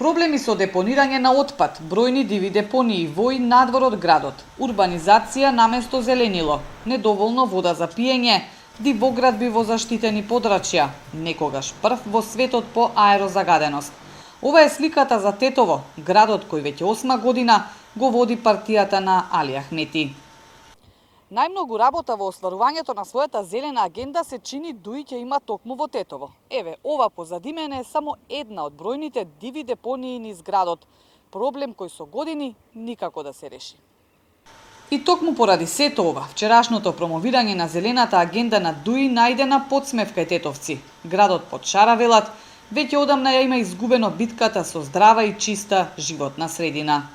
Проблеми со депонирање на отпад, бројни диви депонии во и надвор од градот, урбанизација наместо зеленило, недоволно вода за пиење, дивоградби во заштитени подрачја, некогаш прв во светот по аерозагаденост. Ова е сликата за Тетово, градот кој веќе 8 година го води партијата на Али Ахмети. Најмногу работа во остварувањето на својата зелена агенда се чини Дуи ќе има токму во Тетово. Еве, ова позади мене е само една од бројните диви депонии низ градот, проблем кој со години никако да се реши. И токму поради сето ова, вчерашното промовирање на зелената агенда на Дуи најде на подсмев кај тетовци. Градот под шара велат, веќе одамна ја има изгубено битката со здрава и чиста животна средина.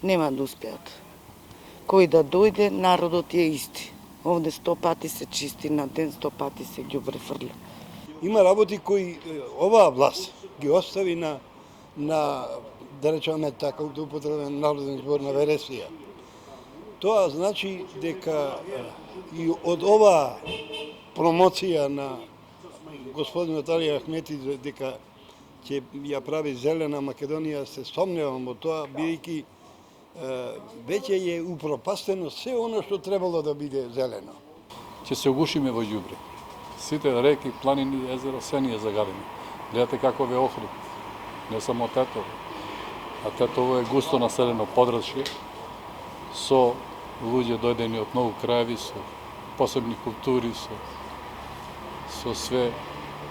Нема да успеат. Кој да дојде, народот е исти. Овде 100 пати се чисти на ден, 100 пати се ѓубре фрля. Има работи кои оваа власт ги остави на да речеме така, да употребам народен збор, на вересија. Тоа значи дека и од оваа промоција на господинот Али Ахмети дека ќе ја прави зелена Македонија, се сомневам во тоа, бидејќи веќе е упропастено се оно што требало да биде зелено. Ќе се угушиме во ѓубре. Сите реки, планини, езера, се ни е загадено. Гледате како е Охрид, не само Тетово. А Тетово е густо населено подрачје со луѓе дојдени од многу краеви, со посебни култури, со све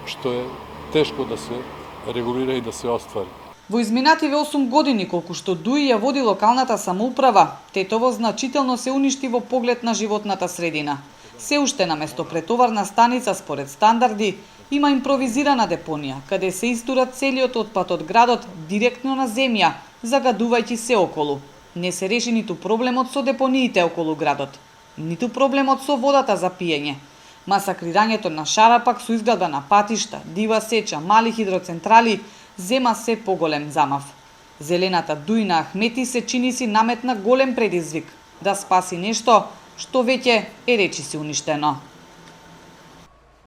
што е тешко да се регулира и да се оствари. Во изминативе 8 години, колку што Дуи ја води локалната самоуправа, Тетово значително се уништи во поглед на животната средина. Се уште наместо претоварна станица според стандарди, има импровизирана депонија, каде се истура целиот отпад од градот директно на земја, загадувајќи се околу. Не се реши ниту проблемот со депониите околу градот, ниту проблемот со водата за пиење. Масакрирањето на шара пак со изградба на патишта, дива сеча, мали хидроцентрали, зема се поголем замав. Зелената Дуи на Ахмети се чини си наметна голем предизвик да спаси нешто што веќе е речиси уништено.